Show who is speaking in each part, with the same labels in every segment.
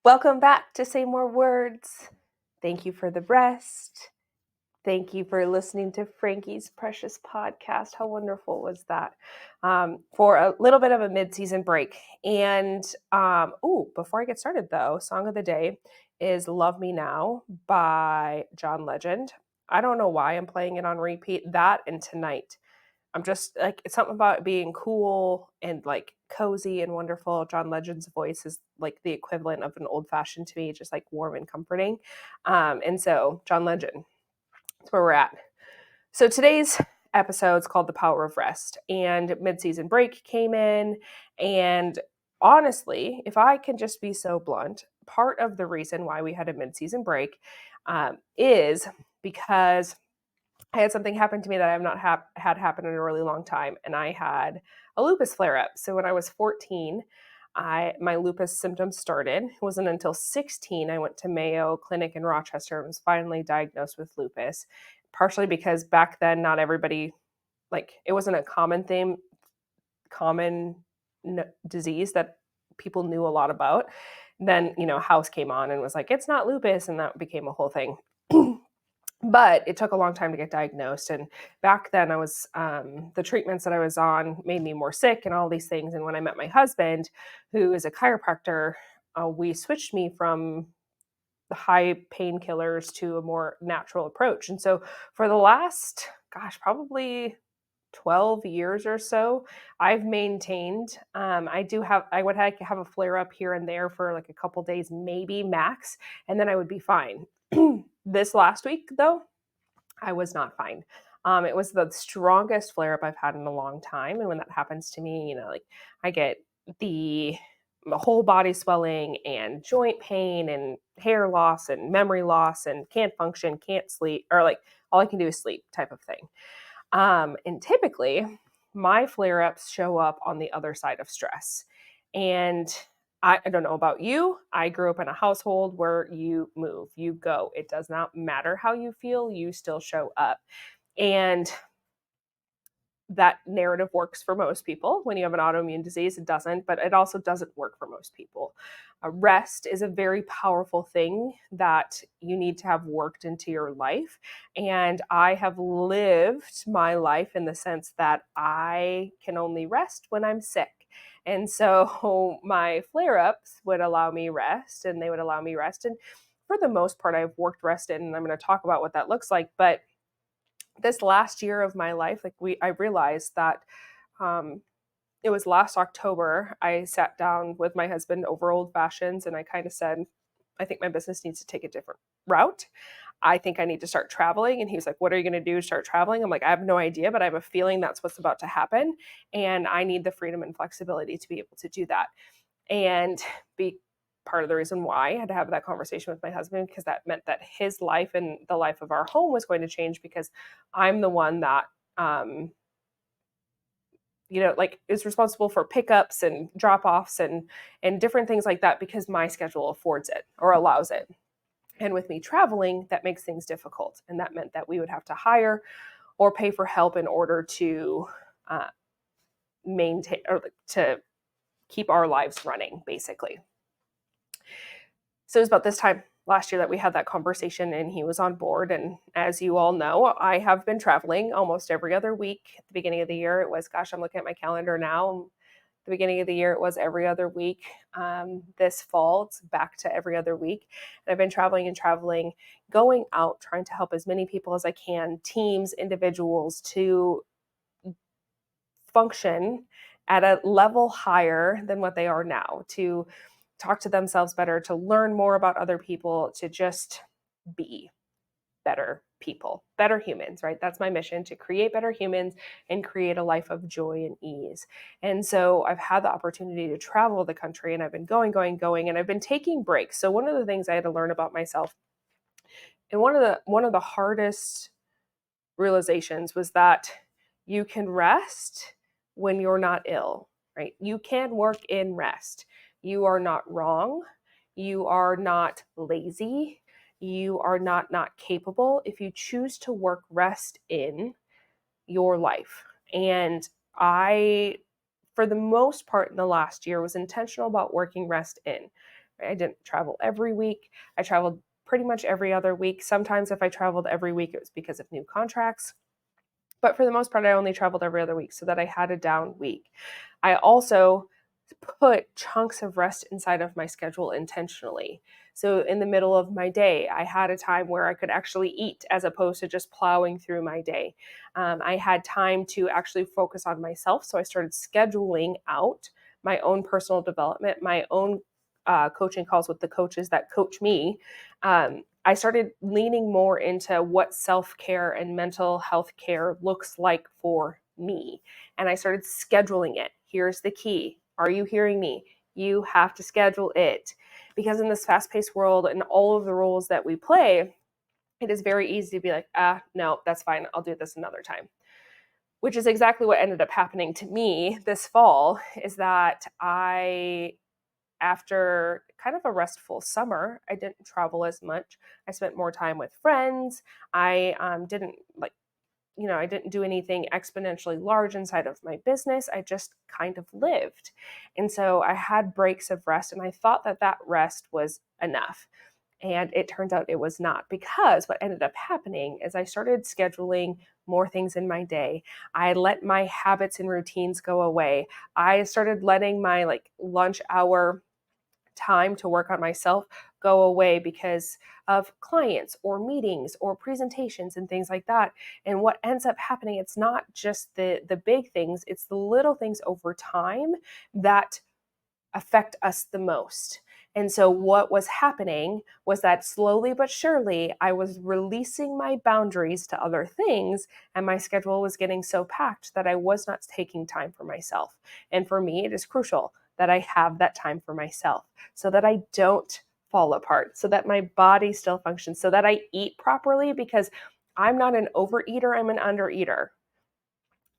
Speaker 1: Welcome back to Say More Words. Thank you for the rest. Thank you for listening to Frankie's Precious podcast. How wonderful was that? For a little bit of a mid-season break. And before I get started though, song of the day is Love Me Now by John Legend. I don't know why I'm playing it on repeat. That and Tonight. I'm just like, it's something about it being cool and like cozy and wonderful. John Legend's voice is like the equivalent of an old fashioned to me, just like warm and comforting. And so John Legend, that's where we're at. So today's episode is called The Power of Rest, and mid-season break came in. And honestly, if I can just be so blunt, part of the reason why we had a mid-season break is because I had something happen to me that I have not had happen in a really long time, and I had a lupus flare up. So when I was 14, my lupus symptoms started. It wasn't until 16 I went to Mayo Clinic in Rochester and was finally diagnosed with lupus. Partially because back then not everybody, like, it wasn't a common disease that people knew a lot about. Then House came on and was like, it's not lupus, and that became a whole thing. But it took a long time to get diagnosed. And back then I was, the treatments that I was on made me more sick and all these things. And when I met my husband, who is a chiropractor, we switched me from the high painkillers to a more natural approach. And so for the last, probably 12 years or so, I've maintained, I would have a flare up here and there for like a couple days, maybe max, and then I would be fine. This last week, though, I was not fine. It was the strongest flare up I've had in a long time. And when that happens to me, like, I get the whole body swelling and joint pain and hair loss and memory loss and can't function, can't sleep, or like all I can do is sleep type of thing. And typically, my flare ups show up on the other side of stress. And I don't know about you. I grew up in a household where you move, you go. It does not matter how you feel, you still show up. And that narrative works for most people. When you have an autoimmune disease, it doesn't, but it also doesn't work for most people. Rest is a very powerful thing that you need to have worked into your life. And I have lived my life in the sense that I can only rest when I'm sick. And so my flare ups would allow me rest, and they would allow me rest. And for the most part, I've worked rest in, and I'm going to talk about what that looks like. But this last year of my life, I realized that it was last October, I sat down with my husband over old fashions, and I kind of said, I think my business needs to take a different route. I think I need to start traveling. And he was like, what are you going to do? Start traveling? I'm like, I have no idea, but I have a feeling that's what's about to happen. And I need the freedom and flexibility to be able to do that. And be part of the reason why I had to have that conversation with my husband, because that meant that his life and the life of our home was going to change, because I'm the one that, like, is responsible for pickups and drop-offs and different things like that, because my schedule affords it or allows it. And with me traveling, that makes things difficult. And that meant that we would have to hire or pay for help in order to maintain, or to keep our lives running, basically. So it was about this time last year that we had that conversation, and he was on board. And as you all know, I have been traveling almost every other week. At the beginning of the year, it was, I'm looking at my calendar now. At the beginning of the year, it was every other week. This fall, it's back to every other week. And I've been traveling, going out, trying to help as many people as I can, teams, individuals, to function at a level higher than what they are now, to talk to themselves better, to learn more about other people, to just be better people, better humans, right? That's my mission, to create better humans and create a life of joy and ease. And so I've had the opportunity to travel the country, and I've been going, and I've been taking breaks. So one of the things I had to learn about myself, and one of the hardest realizations, was that you can rest when you're not ill, right? You can work in rest. You are not wrong. You are not lazy. You are not capable if you choose to work rest in your life. And I, for the most part in the last year, was intentional about working rest in. I didn't travel every week. I traveled pretty much every other week. Sometimes if I traveled every week, it was because of new contracts. But for the most part, I only traveled every other week so that I had a down week. I also put chunks of rest inside of my schedule intentionally. So in the middle of my day, I had a time where I could actually eat as opposed to just plowing through my day. I had time to actually focus on myself. So I started scheduling out my own personal development, my own coaching calls with the coaches that coach me. I started leaning more into what self care and mental health care looks like for me. And I started scheduling it. Here's the key. Are you hearing me? You have to schedule it. Because in this fast paced world and all of the roles that we play, it is very easy to be like, no, that's fine. I'll do this another time. Which is exactly what ended up happening to me this fall, is that after kind of a restful summer, I didn't travel as much. I spent more time with friends. I didn't do anything exponentially large inside of my business. I just kind of lived. And so I had breaks of rest, and I thought that that rest was enough. And it turns out it was not, because what ended up happening is I started scheduling more things in my day. I let my habits and routines go away. I started letting my lunch hour time to work on myself go away because of clients or meetings or presentations and things like that. And what ends up happening, it's not just the big things, it's the little things over time that affect us the most. And so what was happening was that slowly but surely I was releasing my boundaries to other things, and my schedule was getting so packed that I was not taking time for myself. And for me, it is crucial that I have that time for myself so that I don't fall apart, so that my body still functions, so that I eat properly, because I'm not an overeater, I'm an undereater.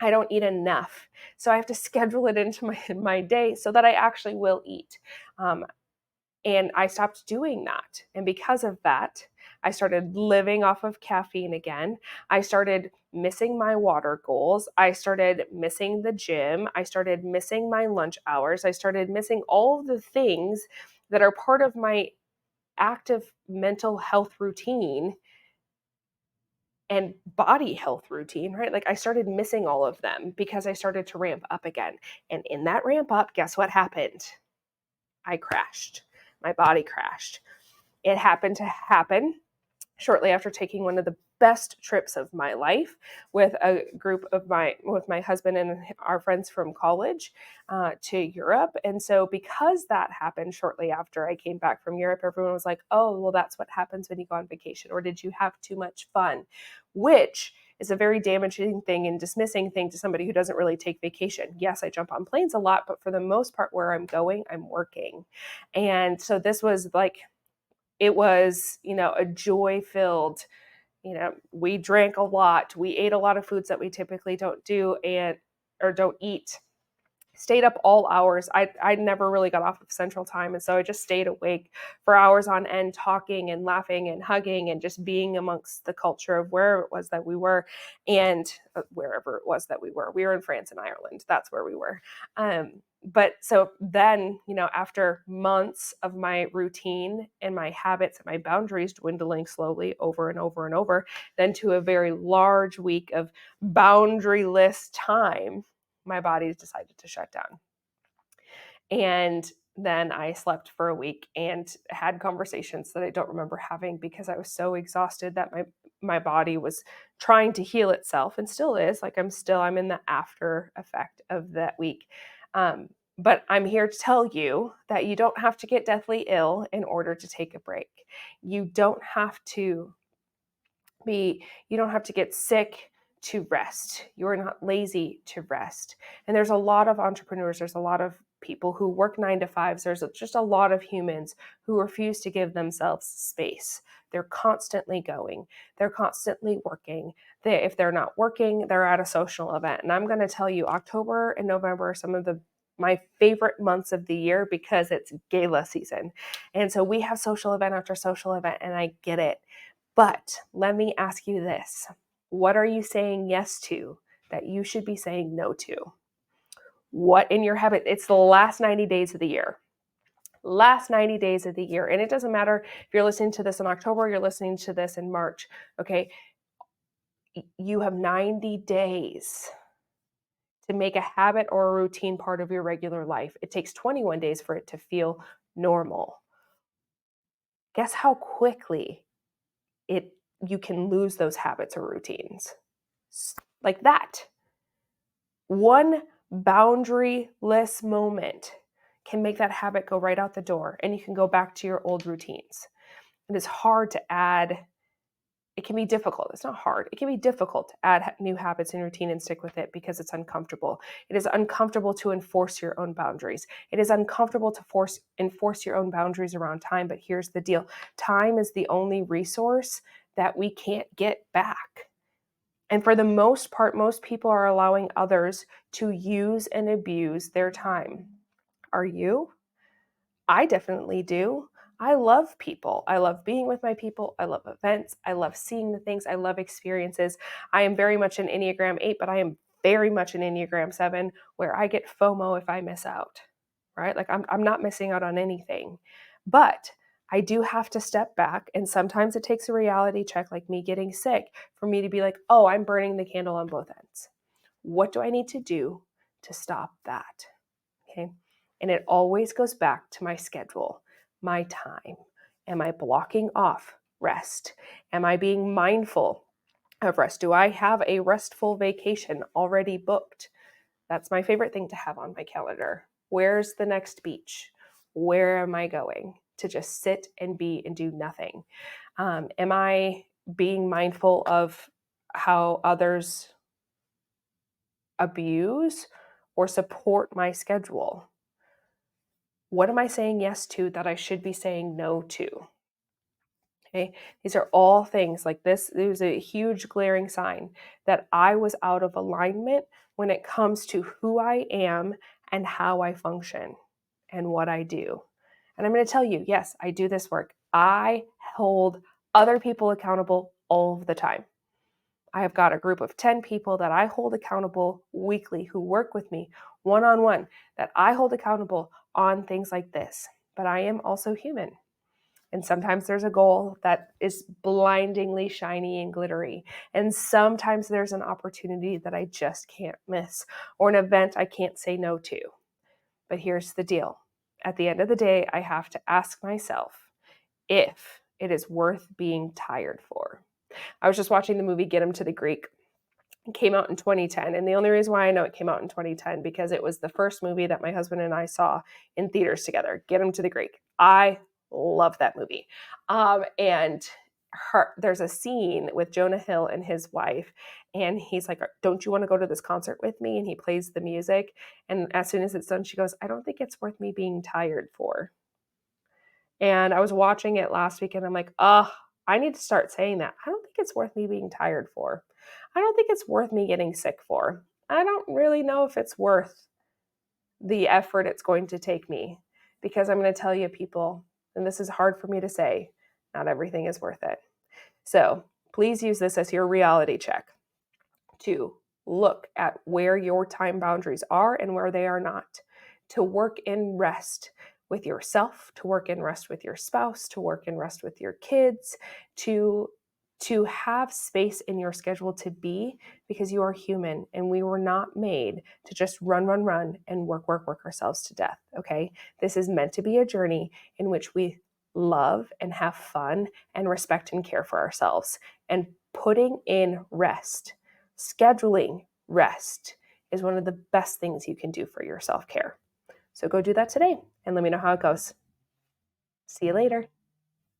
Speaker 1: I don't eat enough. So I have to schedule it into my day so that I actually will eat. And I stopped doing that. And because of that, I started living off of caffeine again. I started missing my water goals. I started missing the gym. I started missing my lunch hours. I started missing all of the things that are part of my active mental health routine and body health routine, right? Like I started missing all of them because I started to ramp up again. And in that ramp up, guess what happened? I crashed. My body crashed. It happened to happen shortly after taking one of the best trips of my life with a group of my husband and our friends from college to Europe. And so because that happened shortly after I came back from Europe, everyone was like, oh, well, that's what happens when you go on vacation. Or did you have too much fun? Which is a very damaging thing and dismissing thing to somebody who doesn't really take vacation. Yes, I jump on planes a lot, but for the most part, where I'm going, I'm working. And so this was it was, a joy filled, we drank a lot. We ate a lot of foods that we typically don't do or don't eat. Stayed up all hours. I never really got off of Central Time. And so I just stayed awake for hours on end, talking and laughing and hugging and just being amongst the culture of where it was that we were, and wherever it was that we were. We were in France and Ireland. That's where we were. But so then, after months of my routine and my habits and my boundaries dwindling slowly over and over and over, then to a very large week of boundaryless time, my body decided to shut down. And then I slept for a week and had conversations that I don't remember having because I was so exhausted that my body was trying to heal itself, and still is. Like I'm in the after effect of that week. But I'm here to tell you that you don't have to get deathly ill in order to take a break. You don't have to get sick to rest. You're not lazy to rest. And there's a lot of entrepreneurs, there's a lot of people who work 9-to-5s. There's just a lot of humans who refuse to give themselves space. They're constantly going. They're constantly working. If they're not working, they're at a social event. And I'm going to tell you, October and November are some of my favorite months of the year because it's gala season. And so we have social event after social event, and I get it. But let me ask you this. What are you saying yes to that you should be saying no to? What in your habit? It's the last 90 days of the year. Last 90 days of the year. And it doesn't matter if you're listening to this in October, or you're listening to this in March, okay? You have 90 days to make a habit or a routine part of your regular life. It takes 21 days for it to feel normal. Guess how quickly you can lose those habits or routines? Like that. One boundaryless moment can make that habit go right out the door, and you can go back to your old routines. It is hard to add. It can be difficult. It's not hard. It can be difficult to add new habits and routine and stick with it because it's uncomfortable. It is uncomfortable to enforce your own boundaries. It is uncomfortable to enforce your own boundaries around time. But here's the deal. Time is the only resource that we can't get back. And for the most part, most people are allowing others to use and abuse their time. Are you? I definitely do. I love people. I love being with my people. I love events. I love seeing the things. I love experiences. I am very much an Enneagram 8, but I am very much an Enneagram 7 where I get FOMO if I miss out, right? Like I'm not missing out on anything. But I do have to step back, and sometimes it takes a reality check like me getting sick for me to be like, oh, I'm burning the candle on both ends. What do I need to do to stop that? Okay. And it always goes back to my schedule, my time. Am I blocking off rest? Am I being mindful of rest? Do I have a restful vacation already booked? That's my favorite thing to have on my calendar. Where's the next beach? Where am I going to just sit and be and do nothing? Am I being mindful of how others abuse or support my schedule? What am I saying yes to that I should be saying no to? Okay, these are all things like this. It was a huge glaring sign that I was out of alignment when it comes to who I am and how I function and what I do. And I'm going to tell you, yes, I do this work. I hold other people accountable all the time. I have got a group of 10 people that I hold accountable weekly who work with me one-on-one, that I hold accountable on things like this. But I am also human. And sometimes there's a goal that is blindingly shiny and glittery. And sometimes there's an opportunity that I just can't miss, or an event I can't say no to. But here's the deal. At the end of the day, I have to ask myself if it is worth being tired for. I was just watching the movie Get Him to the Greek. It came out in 2010. And the only reason why I know it came out in 2010 because it was the first movie that my husband and I saw in theaters together. Get Him to the Greek. I love that movie. There's a scene with Jonah Hill and his wife, and he's like, don't you want to go to this concert with me? And he plays the music. And as soon as it's done, she goes, I don't think it's worth me being tired for. And I was watching it last week and I'm like, I need to start saying that. I don't think it's worth me being tired for. I don't think it's worth me getting sick for. I don't really know if it's worth the effort it's going to take me, because I'm going to tell you, people, and this is hard for me to say, not everything is worth it. So please use this as your reality check to look at where your time boundaries are and where they are not, to work in rest with yourself, to work in rest with your spouse, to work in rest with your kids, to have space in your schedule to be, because you are human and we were not made to just run and work ourselves to death, okay? This is meant to be a journey in which we love and have fun and respect and care for ourselves. And putting in rest, scheduling rest is one of the best things you can do for your self-care. So go do that today and let me know how it goes. See you later.